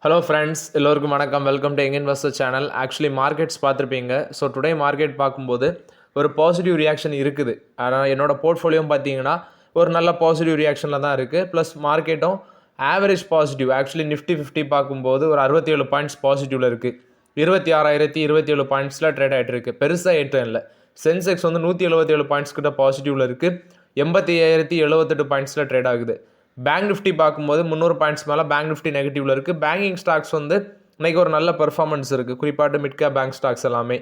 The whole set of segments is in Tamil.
ஹலோ ஃப்ரெண்ட்ஸ், எல்லோருக்கும் வணக்கம். Welcome to young investor channel. Actually markets பார்த்துருப்பீங்க. ஸோ டுடே மார்க்கெட் பார்க்கும்போது ஒரு பாசிட்டிவ் ரியாக்ஷன் இருக்குது. ஆனால் என்னோடய போர்ட்ஃபோலியோவும் பார்த்தீங்கன்னா ஒரு நல்ல பாசிட்டிவ் ரியாக்ஷனில் தான் இருக்குது. ப்ளஸ் மார்க்கெட்டும் ஆவரேஜ் பாசிட்டிவ். ஆக்சுவலி நிஃப்டி 50 பார்க்கும்போது ஒரு 67 பாயிண்ட்ஸ் பாசிட்டிவில் இருக்குது. 26,027 பாயிண்ட்ஸில் ட்ரேட் ஆகிட்டு இருக்குது. பெருசாக ஏற்றம் இல்லை. சென்செக்ஸ் வந்து 177 பாயிண்ட்ஸ் கிட்ட பாசிட்டிவில் இருக்குது. 85,078 பாயிண்ட்ஸில் ட்ரேட் ஆகுது. பேங்க் நிஃப்டி பார்க்கும்போது 300 பாயிண்ட்ஸ் மேலே பேங்க் நிஃப்டி நெகட்டிவில் இருக்குது. பேங்கிங் ஸ்டாக்ஸ் வந்து இன்றைக்கி ஒரு நல்ல பெர்ஃபார்மன்ஸ் இருக்குது. குறிப்பாட்டு மிட் கேப் பேங்க் ஸ்டாக்ஸ் எல்லாமே.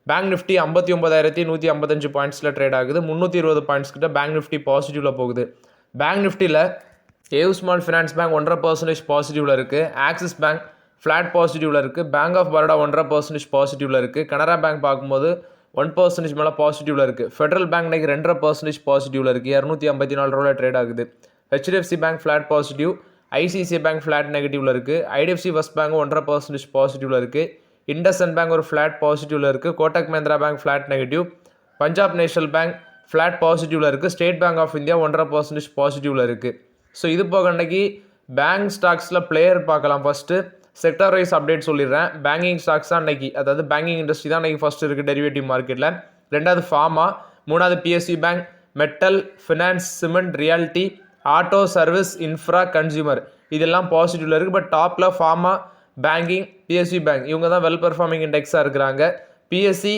பேங்க் நிஃப்டி 59,155 பாயிண்ட்ஸில் ட்ரேட் ஆகுது. 320 பாயிண்ட்ஸ் கிட்ட பேங்க் நிஃப்டி பாசிட்டிவில் போகுது. பேங்க் நிஃப்டியில் ஏவ் ஸ்மால் ஃபினான்ஸ் பேங்க் 1.5% பாசிட்டிவில் இருக்குது. ஆக்சிஸ் பேங்க் ஃப்ளாட் பாசிட்டிவில் இருக்குது. பேங்க் ஆஃப் பரோடா 1.5% பாசிட்டிவில் இருக்குது. கனரா பேங்க் பார்க்கும்போது 1% மேலே பாசிட்டிவில் இருக்குது. ஃபெடரல் பேங்க் இன்றைக்கி 2.5% பாசிட்டிவில் இருக்குது. 254 ரூபாயில் ட்ரேட் ஆகுது. HDFC Bank flat positive. ICICI Bank flat நெகட்டிவில் இருக்குது. ஐடிஎஃப்சி ஃபர்ஸ்ட் பேங்க் 1.5% பாசிட்டிவில் இருக்குது. இண்டஸ்இண்ட் பேங்க் ஒரு ஃப்ளாட் பாசிட்டிவில் இருக்குது. Kotak Mahindra Bank flat negative. Punjab National Bank flat பாசிட்டிவில் இருக்குது. ஸ்டேட் பேங்க் ஆஃப் இந்தியா 1.5% பாசிட்டிவில் இருக்குது. ஸோ இது போக அன்றைக்கி பேங்க் ஸ்டாக்ஸில் பிளேயர் பார்க்கலாம். ஃபஸ்ட்டு செக்டார் வைஸ் அப்டேட் சொல்லிடுறேன். பேங்கிங் ஸ்டாக்ஸ் தான் அன்றைக்கி, அதாவது பேங்கிங் இண்டஸ்ட்ரி தான் அன்றைக்கி ஃபஸ்ட்டு இருக்குது டெரிவேட்டிவ் மார்க்கெட்டில். ரெண்டாவது ஃபார்மா, மூணாவது BSc bank, metal, finance, cement, reality, auto, service, infra, consumer இதெல்லாம் பாசிட்டிவில் இருக்குது. பட் டாப்பில் ஃபார்மா, பேங்கிங், பிஎஸ்சி பேங்க் இவங்க தான் வெல் பெர்ஃபார்மிங் இண்டெக்ஸாக இருக்கிறாங்க. பிஎஸ்சி,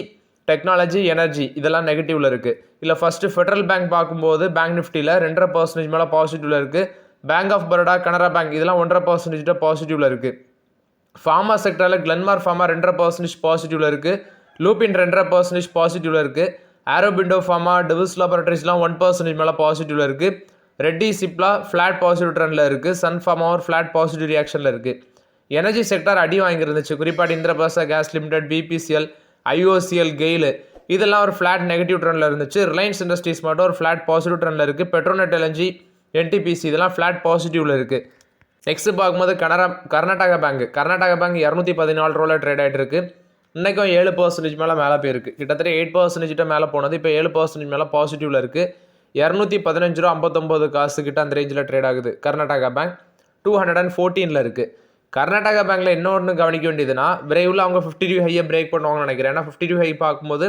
டெக்னாலஜி, எனர்ஜி இதெல்லாம் நெகட்டிவில் இருக்குது. இல்லை ஃபஸ்ட்டு ஃபெடரல் பேங்க் பார்க்கும்போது பேங்க் நிஃப்டியில் 2.5% மேலே பாசிட்டிவில் இருக்குது. Bank of Baroda, Canara Bank இதெல்லாம் 1.5% பாசிட்டிவில் இருக்குது. ஃபார்மா செக்டரில் கிளென்மார்க் ஃபார்மா 2.5% பாசிட்டிவில் இருக்குது. லூபின் 2.5% பாசிட்டிவில் இருக்குது. ஆரோபிண்டோ ஃபார்மா, டிவிஸ் லேபரேட்டரிஸ்லாம் 1% மேலே பாசிட்டிவில் இருக்குது. ரெட்டி சிப்லா ஃப்ளாட் பாசிட்டிவ் ட்ரெண்டில் இருக்குது. சன் ஃபார்மா ஒரு ஃப்ளாட் பாசிட்டிவ் ரியாக்ஷனில் இருக்குது. எனர்ஜி செக்டர் அடி வாங்கியிருந்துச்சு. குறிப்பாக Indraprastha Gas Limited, BPCL, IOCL, GAIL இதெல்லாம் ஒரு ஃப்ளாட் நெகட்டிவ் ட்ரெண்டில் இருந்துச்சு. ரிலையன்ஸ் இண்டஸ்ட்ரீஸ் மட்டும் ஒரு ஃப்ளாட் பாசிட்டிவ் ட்ரெண்டில் இருக்குது. பெட்ரோநெட் எல்என்ஜி, என்டிபிசி இதெல்லாம் ஃப்ளாட் பாசிட்டிவில் இருக்குது. நெக்ஸ்ட் பார்க்கும்போது கர்நாடகா பேங்க் 214 ரூபாயில் ட்ரேட் ஆகிட்டு இருக்குது. இன்றைக்கும் 7% மேலே போயிருக்கு. கிட்டத்தட்ட 8% மேலே போனது. இப்போ 7% மேலே பாசிட்டிவில் இருக்குது. 215 ரூபா 59 காசு கிட்ட அந்த ரேஞ்சில் ட்ரேட் ஆகுது. கர்நாடகா பேங்க் 214 இருக்குது. கர்நாடகா பேங்க்கில் இன்னொன்று கவனிக்க வேண்டியதுன்னா விரைவில் அவங்க 50 ஹையை பிரேக் பண்ணுவாங்கன்னு நினைக்கிறேன். ஏன்னா 50 ஹை பார்க்கும்போது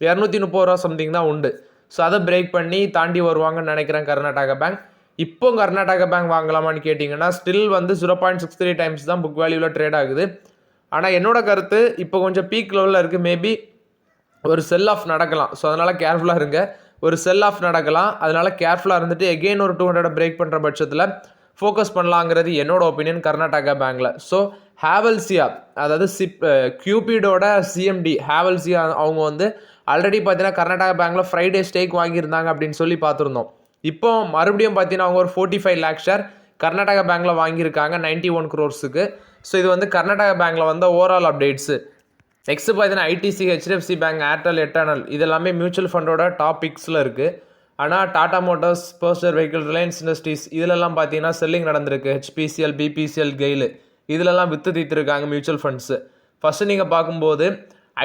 230 ரூபா சம்திங் தான் உண்டு. ஸோ அதை பிரேக் பண்ணி தாண்டி வருவாங்கன்னு நினைக்கிறேன் கர்நாடகா பேங்க். இப்போ கர்நாடகா பேங்க் வாங்கலாமான்னு கேட்டிங்கன்னா ஸ்டில் வந்து 0.63 டைம்ஸ் தான் புக் வேல்யூவில் ட்ரேட் ஆகுது. ஆனால் என்னோட கருத்து இப்போ கொஞ்சம் பீக் லெவலில் இருக்குது. மேபி ஒரு செல் ஆஃப் நடக்கலாம். ஸோ அதனால் கேர்ஃபுல்லாக இருங்க. ஒரு செல் ஆஃப் நடக்கலாம். அதனால் கேர்ஃபுல்லாக இருந்துட்டு எகெயின் ஒரு 200 பிரேக் பண்ணுற பட்சத்தில் ஃபோக்கஸ் பண்ணலாங்கிறது என்னோட ஒப்பீனியன் கர்நாடகா பேங்க்கில். ஸோ ஹேவல்சியா, அதாவது கியூபிடோட சிஎம்டி ஹேவல்சியா அவங்க வந்து ஆல்ரெடி பார்த்தீங்கன்னா கர்நாடகா பேங்க்கில் ஃப்ரைடே ஸ்டேக் வாங்கியிருந்தாங்க அப்படின்னு சொல்லி பார்த்துருந்தோம். இப்போ மறுபடியும் பார்த்தீங்கன்னா அவங்க ஒரு 45 லேக் ஷேர் கர்நாடகா பேங்க்கில் வாங்கியிருக்காங்க 91 crores. ஸோ இது வந்து கர்நாடகா பேங்க்கில் வந்த ஓவரால் அப்டேட்ஸு. நெக்ஸ்ட் பார்த்தீங்கன்னா ITC, HDFC bank, Airtel, eternal இதெல்லாமே மியூச்சுவல் ஃபண்டோட டாப் பிக்ஸில் இருக்குது. ஆனால் Tata Motors, personal vehicle, Reliance industries இதிலெல்லாம் பார்த்தீங்கன்னா செல்லிங் நடந்திருக்கு. ஹெச்பிசிஎல், பிபிசிஎல், கெயில் இதிலெல்லாம் விற்று தீர்த்துருக்காங்க மியூச்சுவல் ஃபண்ட்ஸு. ஃபஸ்ட்டு நீங்கள் பார்க்கும்போது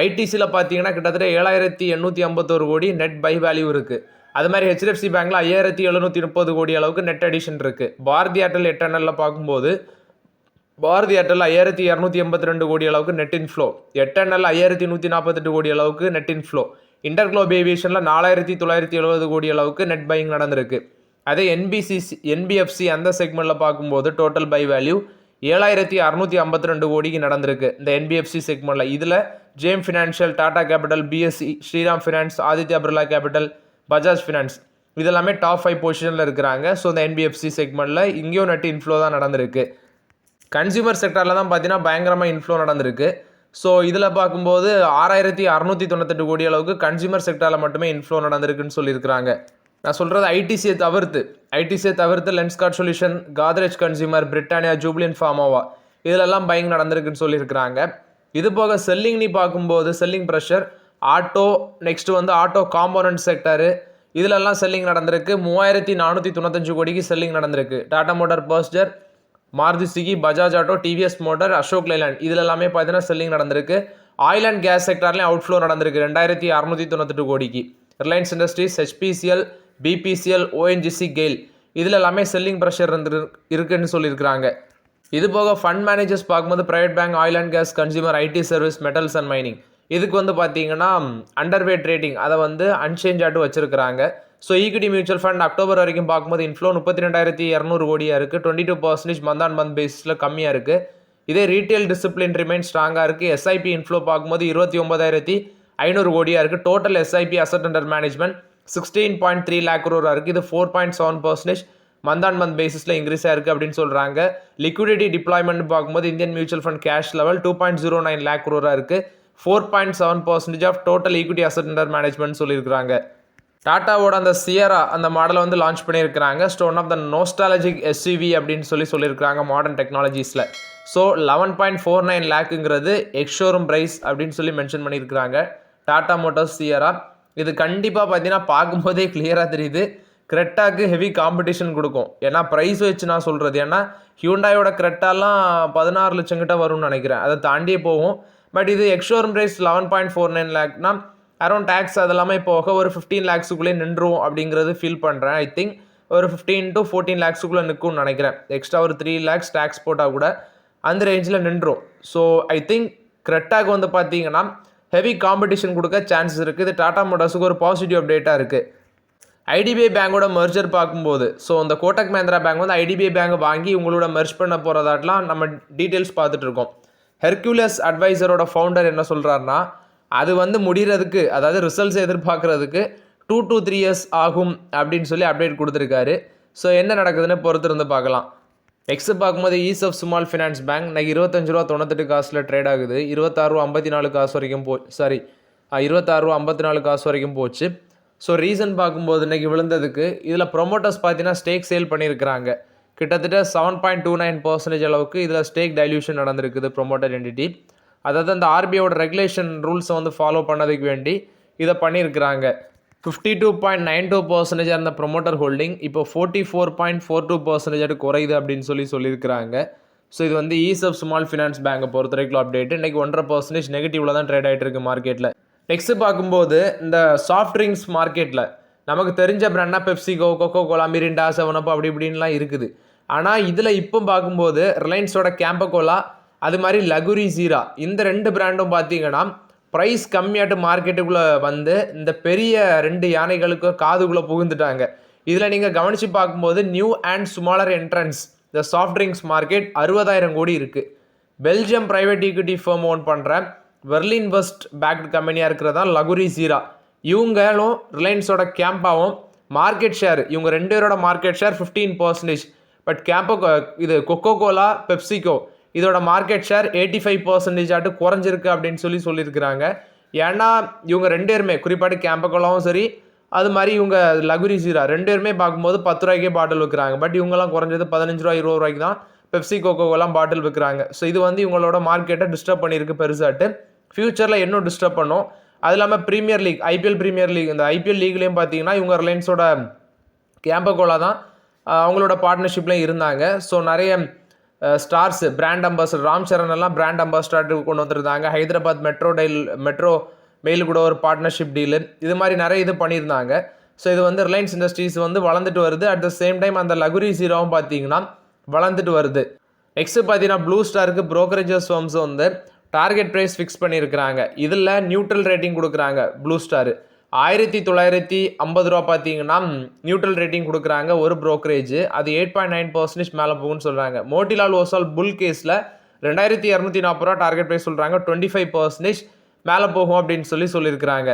ஐடிசியில் பார்த்தீங்கன்னா கிட்டத்தட்ட 7,851 கோடி நெட் பை வேல்யூ இருக்குது. அது மாதிரி ஹெச்டிஎஃப்சி பேங்க்கில் 5,730 கோடி அளவுக்கு நெட் அடிஷன் இருக்குது. பாரதி ஏர்டெல், எட்டர்னலில் பார்க்கும்போது பாரதி ஏர்டெல் 5,282 கோடி அளவுக்கு நெட் இன்ஃப்ளோ. எட்டர்னல் 5,148 கோடி அளவுக்கு நெட் இன்ஃப்ளோ. இன்டர்குளோப் ஏவியேஷனில் 4,970 கோடி அளவுக்கு நெட் பையிங் நடந்திருக்கு. அதே என்பிஎஃப்சி அந்த செக்மெண்ட்டில் பார்க்கும்போது டோட்டல் பை வேல்யூ 7,652 கோடிக்கு நடந்திருக்கு இந்த என்பிஎஃப்சி செக்மெண்ட்டில். இதில் ஜேம் ஃபினான்ஷியல், டாடா கேபிட்டல், பிஎஸ்சி, Shriram Finance, Aditya Birla Capital, Bajaj Finance இதெல்லாமே டாப் 5 பொசிஷனில் இருக்கிறாங்க. ஸோ இந்த என்பிஎஃப்சி செக்மெண்ட்டில் இங்கேயும் நெட் இன்ஃப்ளோ தான் நடந்திருக்கு. கன்சியூமர் செக்டரில் தான் பார்த்தீங்கன்னா பயங்கரமாக இன்ஃப்ளோ நடந்திருக்கு. ஸோ இதில் பார்க்கும்போது 6,698 கோடி அளவுக்கு கன்சியூமர் செக்டரில் மட்டுமே இன்ஃப்ளோ நடந்திருக்குன்னு சொல்லியிருக்கிறாங்க. நான் சொல்கிறது ஐடிசியை தவிர்த்து Lenskart solution, Godrej Consumer, Britannia, Jubilant Pharmova இதிலெல்லாம் பையிங் நடந்திருக்குன்னு சொல்லியிருக்கிறாங்க. இது போக செல்லிங்னு பார்க்கும்போது செல்லிங் ப்ரெஷர், ஆட்டோ, நெக்ஸ்ட் வந்து ஆட்டோ காம்போனன்ட் செக்டரு இதிலெல்லாம் செல்லிங் நடந்திருக்கு. 3,495 கோடிக்கு செல்லிங் நடந்திருக்கு. டாடா மோட்டார், பர்ஸ்டர், Maruti Suzuki, Bajaj Auto, TVS Motor, Ashok Leyland இதில் எல்லாமே பார்த்தீங்கன்னா செல்லிங் நடந்திருக்கு. ஆயில் அண்ட் கேஸ் செக்டர்லேயும் அவுட்ஃப்ளோ நடந்திருக்கு 2,698 கோடிக்கு. Reliance Industries, HPCL, BPCL, ONGC, GAIL இதில் எல்லாமே செல்லிங் ப்ரெஷர் இருக்குன்னு சொல்லியிருக்கிறாங்க. இது போக ஃபண்ட் மேனேஜர்ஸ் பார்க்கும்போது private bank, oil and gas, consumer, IT service, metals and mining இதுக்கு வந்து பார்த்தீங்கன்னா அண்டர்வேட் ரேட்டிங் அதை வந்து அன்சேஞ்சாட்டு வச்சிருக்கிறாங்க. So equity mutual fund October வரைக்கும் பார்க்கும்போது இன்ஃப்ளோ 32,200 கோடியாக இருக்குது. 22% மந்த் ஆன் மந்த் பேஸில் கம்மியாக இருக்குது. இதே ரீட்டைல் டிசிப்ளின் ரிமைன் ஸ்ட்ராங்காக இருக்குது. எஸ்ஐபி இன்ஃப்ளோ பார்க்கும்போது 29,500 கோடியாக இருக்குது. Total SIP asset under management 16.3 lakh crore இருக்குது. இது 4.7% மந்த் ஆன் மந்த் பேசிஸில் இன்க்ரீஸ் ஆயிருக்கு அப்படின்னு சொல்கிறாங்க. லிக்விடிட்டி டிப்ளாய்மெண்ட் பார்க்கும்போது Indian mutual fund cash level 2.09 lakh crore இருக்குது. 4.7% of total equity asset under management சொல்லியிருக்கிறாங்க. டாட்டாவோட அந்த சியரா அந்த மாடலை வந்து லான்ச் பண்ணியிருக்கிறாங்க. One of the nostalgic SUV அப்படின்னு சொல்லியிருக்கிறாங்க மாடர்ன் டெக்னாலஜிஸில். ஸோ 11.49 lakhங்கிறது எக்ஸ்ஷோரூம் ப்ரைஸ் அப்படின்னு சொல்லி மென்ஷன் பண்ணியிருக்கிறாங்க டாடா மோட்டார்ஸ் சியரா. இது கண்டிப்பாக பார்த்தீங்கன்னா பார்க்கும்போதே கிளியராக தெரியுது கிரெட்டாக்கு ஹெவி காம்படிஷன் கொடுக்கும். ஏன்னா ப்ரைஸ் வச்சு நான் சொல்கிறது, ஏன்னா ஹியூண்டாயோட கிரெட்டாலாம் 16 லட்சம் கிட்ட வரும்னு நினைக்கிறேன், அதை தாண்டியே போகும். பட் இது எக்ஸ்ஷோரூம் ப்ரைஸ் 11.49 lakhனா அரௌண்ட் டேக்ஸ் அதெல்லாமே போக ஒரு 15 lakhsக்குள்ளே நின்றும் அப்படிங்கிறது ஃபீல் பண்ணுறேன். ஐ திங்க் ஒரு 15 to 14 lakhsக்குள்ளே நிற்கும்னு நினைக்கிறேன். எக்ஸ்ட்ரா ஒரு 3 lakhs டேக்ஸ் போட்டால் கூட அந்த ரேஞ்சில் நின்றும். ஸோ ஐ திங்க் கிரெட்டாக்கு வந்து பார்த்தீங்கன்னா ஹெவி காம்படிஷன் கொடுக்க சான்சஸ் இருக்குது. இது டாடா மோட்டார்ஸுக்கு ஒரு பாசிட்டிவ் அப்டேட்டாக இருக்குது. ஐடிபிஐ பேங்கோட மெர்ஜர் பார்க்கும்போது இந்த கோட்டக் மஹிந்திரா பேங்க் வந்து ஐடிபிஐ பேங்கை வாங்கி உங்களோட மெர்ஜ் பண்ண போகிறதாட்டெலாம் நம்ம டீட்டெயில்ஸ் பார்த்துட்டு இருக்கோம். ஹெர்குலஸ் அட்வைசரோட ஃபவுண்டர் என்ன சொல்கிறாருன்னா, அது வந்து முடிகிறதுக்கு, அதாவது ரிசல்ட்ஸ் எதிர்பார்க்குறதுக்கு 2 to 3 years ஆகும் அப்படின்னு சொல்லி அப்டேட் கொடுத்துருக்காரு. ஸோ என்ன நடக்குதுன்னு பொறுத்திருந்து பார்க்கலாம். நெக்ஸ்ட் பார்க்கும்போது ESAF small finance bank இன்னைக்கு 25 ரூபா ட்ரேட் ஆகுது. 26 வரைக்கும் 26 வரைக்கும் போச்சு. ஸோ ரீசன் பார்க்கும்போது இன்றைக்கி விழுந்ததுக்கு இதில் ப்ரொமோட்டர்ஸ் பார்த்தீங்கன்னா ஸ்டேக் சேல் பண்ணியிருக்கிறாங்க. கிட்டத்தட்ட 7.29% அளவுக்கு இதில் ஸ்டேக் டைல்யூஷன் நடந்திருக்குது ப்ரொமோட்டர் என்டிட்டி. அதாவது அந்த ஆர்பிஐயோட ரெகுலேஷன் ரூல்ஸை வந்து ஃபாலோ பண்ணதுக்கு வேண்டி இதை பண்ணியிருக்கிறாங்க. 52.92% இருந்த ப்ரொமோட்டர் ஹோல்டிங் இப்போ 44.42% குறையுது அப்படின்னு சொல்லியிருக்கிறாங்க. ஸோ இது வந்து ஈஸ் ஆஃப் ஸ்மால் ஃபினான்ஸ் பேங்கை பொறுத்த வரைக்கும் அப்டேட். இன்றைக்கி 1.5% நெகட்டிவில் தான் ட்ரேட் ஆகிட்டு இருக்கு மார்க்கெட்டில். நெக்ஸ்ட்டு பார்க்கும்போது இந்த சாஃப்ட் ட்ரிங்க்ஸ் மார்க்கெட்டில் நமக்கு தெரிஞ்ச பிராண்ட்னா PepsiCo, Coca Cola, Mirinda, 7up அப்படி இப்படின்லாம் இருக்குது. ஆனால் இதில் இப்போ பார்க்கும்போது ரிலையன்ஸோட கேம்பகோலா, அது மாதிரி லகுரி ஜீரா, இந்த 2 பிராண்டும் பார்த்தீங்கன்னா ப்ரைஸ் கம்மியாட்டு மார்க்கெட்டுக்குள்ளே வந்து இந்த பெரிய 2 யானைகளுக்கு காதுக்குள்ளே புகுந்துட்டாங்க. இதில் நீங்கள் கவனித்து பார்க்கும்போது நியூ அண்ட் ஸ்மாலர் என்ட்ரன்ஸ் இந்த சாஃப்ட் ட்ரிங்க்ஸ் மார்க்கெட் 60,000 கோடி இருக்குது. Belgium private equity firm own பண்ணுற வெர்லின் வெஸ்ட் பேக்டு கம்பெனியாக இருக்கிறதா லகுரி ஜீரா. இவங்களும் ரிலையன்ஸோட கேம்பாவும் மார்க்கெட் ஷேர், இவங்க 2 பேரோட மார்க்கெட் ஷேர் 15%. பட் இது கொக்கோ கோலா, பெப்சிகோ இதோட மார்க்கெட் ஷேர் 85% ஆட்டு குறைஞ்சிருக்கு அப்படின்னு சொல்லியிருக்கிறாங்க. ஏன்னா இவங்க 2 பேருமே குறிப்பாட்டு கேம்பகோலாவும் சரி, அது மாதிரி இவங்க லகுரி ஜீரா 2 பேருமே பார்க்கும்போது 10 ரூபாய்க்கே பாட்டில் விற்கிறாங்க. பட் இவங்கெல்லாம் குறைஞ்சது 15 ரூபா 20 ரூபாய்க்கு தான் பெப்சி கோகோலாம் பாட்டில் விற்கிறாங்க. ஸோ இது வந்து இவங்களோட மார்க்கெட்டை டிஸ்டர்ப் பண்ணியிருக்கு பெருசாட்டு. ஃப்யூச்சரில் இன்னும் டிஸ்டர்ப் பண்ணும். அது இல்லாமல் premier league, IPL premier league, இந்த ஐபிஎல் லீக்லேயும் பார்த்தீங்கன்னா இவங்க ரிலையன்ஸோட கேம்பகோலா தான் அவங்களோட பார்ட்னர்ஷிப்லேயும் இருந்தாங்க. ஸோ நிறைய stars, brand ambassador, Ram Charan எல்லாம் பிராண்ட் அம்பாசடர் கொண்டு வந்துருந்தாங்க. ஹைதராபாத் மெட்ரோ மெயில் கூட ஒரு பார்ட்னர்ஷிப் டீலு, இது மாதிரி நிறைய இது பண்ணியிருந்தாங்க. ஸோ இது வந்து ரிலையன்ஸ் இண்டஸ்ட்ரீஸ் வந்து வளர்ந்துட்டு வருது. அட் த சேம் டைம் அந்த லகுரி ஜீராவும் பார்த்தீங்கன்னா வளர்ந்துட்டு வருது. நெக்ஸ்ட் பார்த்தீங்கன்னா ப்ளூ ஸ்டாருக்கு ப்ரோக்கரேஜஸ் ஃபர்ம்ஸ் வந்து டார்கெட் ப்ரைஸ் ஃபிக்ஸ் பண்ணியிருக்கிறாங்க. இதில் நியூட்ரல் ரேட்டிங் கொடுக்குறாங்க. ப்ளூ ஸ்டார் 1950 ரூபா பார்த்தீங்கன்னா நியூட்ரல் ரேட்டிங் கொடுக்குறாங்க ஒரு ப்ரோக்கரேஜ். அது 8.9% மேலே போகும்னு சொல்கிறாங்க. மோட்டிலால் ஓசால் புல் கேஸில் 2240 ரூபா டார்கெட் ப்ரைஸ் சொல்கிறாங்க. 25% மேலே போகும் அப்படின்னு சொல்லியிருக்கிறாங்க.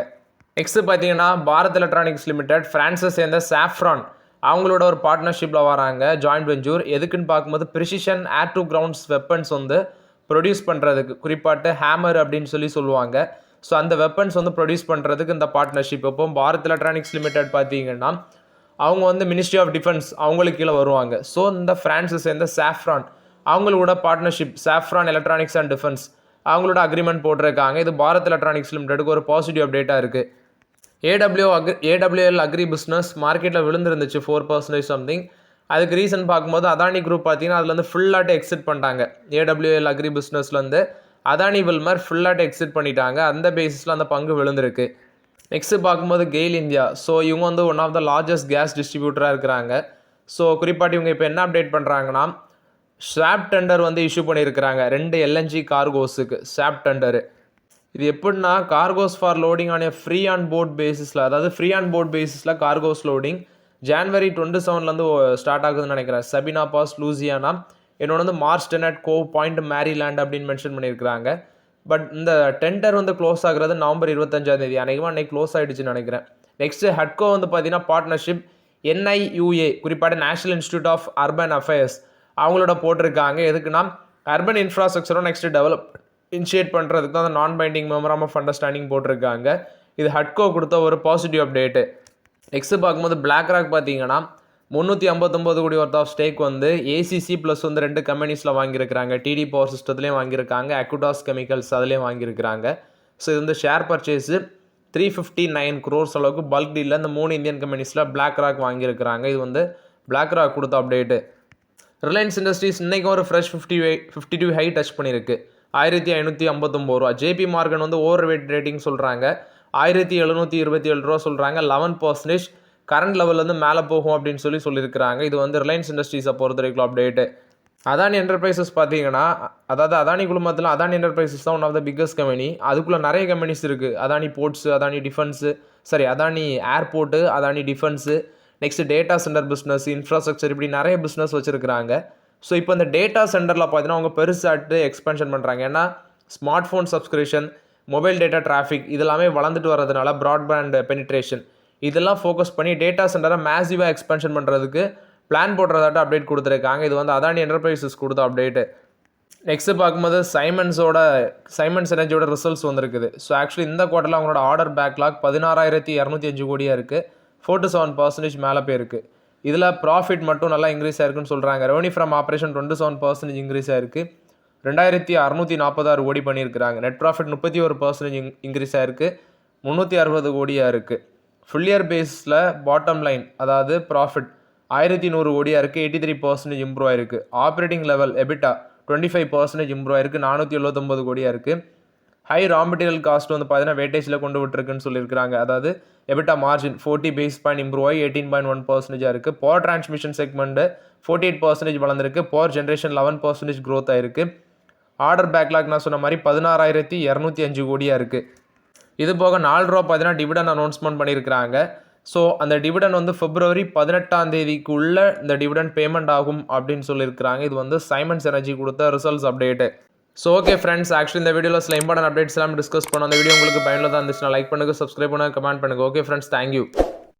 நெக்ஸ்ட்டு பார்த்தீங்கன்னா பாரத் எலக்ட்ரானிக்ஸ் லிமிடெட் ஃப்ரான்ஸை சேர்ந்த சாஃப்ரான் அவங்களோட ஒரு பார்ட்னர்ஷிப்பில் வராங்க, ஜாயின்ட் வெஞ்சூர். எதுக்குன்னு பார்க்கும்போது precision air to grounds weapons வந்து ப்ரொடியூஸ் பண்ணுறதுக்கு, குறிப்பாட்டு ஹேமர் அப்படின்னு சொல்லுவாங்க. ஸோ அந்த வெப்பன்ஸ் வந்து ப்ரொடியூஸ் பண்ணுறதுக்கு இந்த பார்ட்னர்ஷிப். இப்போ பாரத் எலக்ட்ரானிக்ஸ் லிமிடெட் பார்த்தீங்கன்னா அவங்க வந்து மினிஸ்ட்ரி ஆஃப் டிஃபென்ஸ் அவங்களுக்கு கீழே வருவாங்க. ஸோ இந்த ஃப்ரான்ஸை சேர்ந்த சாஃப்ரான் அவங்களோட partnership, Safran electronics and defence அவங்களோட அக்ரிமெண்ட் போட்டிருக்காங்க. இது பாரத் எலக்ட்ரானிக்ஸ் லிமிடெடுக்கு ஒரு பாசிட்டிவ் அப்டேட்டாக இருக்குது. ஏடபிள்யூஎல் அக்ரி பிஸ்னஸ் மார்க்கெட்டில் விழுந்துருந்துச்சு 4% சம்திங். அதுக்கு ரீசன் பார்க்கும்போது அதானி குரூப் பார்த்தீங்கன்னா அதில் வந்து ஃபுல்லாட்டு எக்ஸிட் பண்ணிட்டாங்க. AWL agri பிஸ்னஸ்லேருந்து Adani Wilmar ஃபுல்லாட்டு exit பண்ணிட்டாங்க. அந்த பேசிஸில் அந்த பங்கு விழுந்திருக்கு. நெக்ஸ்ட்டு பார்க்கும்போது கெயில் இந்தியா. ஸோ இவங்க வந்து one of the largest gas டிஸ்ட்ரிபியூட்டராக இருக்கிறாங்க. ஸோ குறிப்பாட்டு இவங்க இப்போ என்ன அப்டேட் பண்ணுறாங்கன்னா, ஸ்வாப் டெண்டர் வந்து இஷ்யூ பண்ணியிருக்கிறாங்க 2 எல்என்ஜி கார்கோஸுக்கு ஸ்வாப் டெண்டரு. இது எப்படின்னா cargoes for loading on a free on board பேசிஸில், அதாவது ஃப்ரீ ஆன் போர்ட் பேசிஸில் கார்கோஸ் லோடிங் ஜான்வரி 27 ஸ்டார்ட் ஆகுதுன்னு நினைக்கிறேன். சபினா பாஸ் லூசியானா, என்னோட வந்து Marston at Cove Point Maryland அப்படின்னு மென்ஷன் பண்ணியிருக்கிறாங்க. பட் இந்த டெண்டர் வந்து க்ளோஸ் ஆகுறது நவம்பர் 25 அன்றைக்குமா அன்றைக்கி க்ளோஸ் ஆகிடுச்சுன்னு நினைக்கிறேன். நெக்ஸ்ட்டு ஹட்கோ வந்து பார்த்தீங்கன்னா பார்ட்னர்ஷிப் NIUA, குறிப்பாக National Institute of Urban Affairs, அவங்களோட போட்டிருக்காங்க. எதுக்குன்னா அர்பன் இன்ஃப்ராஸ்ட்ரக்சரும் நெக்ஸ்ட் டெவலப் இனிஷியேட் பண்ணுறதுக்கு தான் அந்த நான் பைண்டிங் மெமரம் ஆஃப் அண்டர்ஸ்டாண்டிங் போட்டிருக்காங்க. இது ஹட்கோ கொடுத்த ஒரு பாசிட்டிவ் அப்டேட்டு. நெக்ஸ்ட் பார்க்கும்போது பிளாக் ராக் பார்த்தீங்கன்னா 359 கோடி ஒர்த் ஆஃப் ஸ்டேக் வந்து ACC ப்ளஸ் வந்து 2 கம்பெனிஸில் வாங்கியிருக்கிறாங்க. TD பவர் சிஸ்டத்துலேயும் வாங்கியிருக்காங்க, அக்குடாஸ் கெமிக்கல்ஸ் அதுலேயும் வாங்கியிருக்கிறாங்க. ஸோ இது வந்து ஷேர் பர்ச்சேஸு 359 crores அளவுக்கு பல்க் டீலில் இந்த 3 இந்தியன் கம்பெனிஸில் பிளாக் ராக் வாங்கியிருக்கிறாங்க. இது வந்து பிளாக் ராக் கொடுத்த அப்டேட்டு. ரிலையன்ஸ் இண்டஸ்ட்ரீஸ் இன்றைக்கும் ஒரு ஃப்ரெஷ் 52 ஹை டச் பண்ணியிருக்கு, 1559 ரூபா. JP மார்கன் வந்து ஓவர் வெயிட் ரேட்டிங் சொல்கிறாங்க, 1727 ரூபா சொல்கிறாங்க. 11% கரண்ட் லெவலில் வந்து மேலே போகும் அப்படின்னு சொல்லியிருக்கிறாங்க. இது வந்து ரிலையன்ஸ் இண்டஸ்ட்ரீஸை பொறுத்த வரைக்கும் அப்டேட்டு. அதானி என்டர்பிரைசஸ் பார்த்தீங்கன்னா, அதாவது அதானி குழுமத்தில் அதானி என்டர்பிரைசஸ் தான் one of the biggest company. அதுக்குள்ளே நிறைய கம்பெனிஸ் இருக்குது. Adani ports, Adani defence, Adani airport, Adani defence, next data centre business, infrastructure, இப்படி நிறைய பிஸ்னஸ் வச்சுருக்கிறாங்க. ஸோ இப்போ இந்த டேட்டா சென்டரில் பார்த்தீங்கன்னா அவங்க பெருசாட்டு எக்ஸ்பென்ஷன் பண்ணுறாங்க. ஏன்னா smart phone subscription, mobile data traffic இதெல்லாமே வளர்ந்துட்டு வரதுனால ப்ராட்பேண்ட் பெனிட்ரேஷன் இதெல்லாம் ஃபோக்கஸ் பண்ணி டேட்டா சென்டரை மேசிவாக எக்ஸ்பென்ஷன் பண்ணுறதுக்கு பிளான் போடுறதாட்ட அப்டேட் கொடுத்துருக்காங்க. இது வந்து அதானி என்டர்பிரைசஸ் கொடுத்த அப்டேட்டு. நெக்ஸ்ட்டு பார்க்கும்போது சைமன்ஸ் எனர்ஜியோட ரிசல்ட்ஸ் வந்திருக்குது. ஸோ ஆக்சுவலி இந்த குவார்ட்டரில் அவங்களோட ஆர்டர் பேக்லாக் 16,205 கோடியாக இருக்குது, 4-7% மேலே போயிருக்கு. இதில் ப்ராஃபிட் மட்டும் நல்லா இன்க்ரீஸ் ஆயிருக்குன்னு சொல்கிறாங்க. ரெவன்யூ ஃப்ரம் ஆப்ரேஷன் 27% இன்க்ரீஸ் ஆயிருக்கு, 2,646 கோடி பண்ணியிருக்கிறாங்க. நெட் ப்ராஃபிட் 31% இன்க்ரீஸ் ஆயிருக்கு, 360 கோடியாக இருக்குது. ஃபுல் இயர் பேஸில் பாட்டம் லைன் அதாவது ப்ராஃபிட் 1,100 கோடியாக இருக்குது, 83% இம்ப்ரூவ் ஆயிருக்கு. ஆப்ரேட்டிங் லெவல் எபிட்டா 25% இம்ப்ரூவ் ஆயிருக்கு, 479 கோடியாக இருக்குது. ஹை ரா மெட்டீரியல் காஸ்ட் வந்து பார்த்தீங்கன்னா வெயிட்டேஜில் கொண்டு விட்டுருக்குன்னு சொல்லியிருக்காங்க. அதாவது EBITDA margin 40 basis point improve ஆகி 18.1% இருக்குது. பவர் டிரான்ஸ்மிஷன் செக்மெண்ட்டு 48% வளர்ந்துருக்கு, பவர் ஜென்ரேஷன் 11% க்ரோத் ஆயிருக்கு. ஆர்டர் பேக்லாக் நான் சொன்ன மாதிரி 16,205 கோடியாக இருக்குது. இது போக 4 ரூபா பார்த்தீங்கன்னா டிவிடன் அனௌன்ஸ்மெண்ட் பண்ணியிருக்கிறாங்க. ஸோ அந்த டிவிடன் வந்து February 18 இந்த டிவிடன் பேமெண்ட் ஆகும் அப்படின்னு சொல்லியிருக்கிறாங்க. இது வந்து சைமன்ஸ் எனர்ஜி கொடுத்த results update. So okay friends, actually இந்த வீடியோவில் சில இம்பார்ட்டன்ட் அப்டேட்ஸ் எல்லாம் டிஸ்கஸ் பண்ணோம். அந்த வீடியோ உங்களுக்கு பயனுள்ளதாக இருந்துச்சுன்னா லைக் பண்ணுங்கள், சப்ஸ்கிரைப் பண்ணுங்கள், கமெண்ட் பண்ணுங்கள். Okay friends, thank you.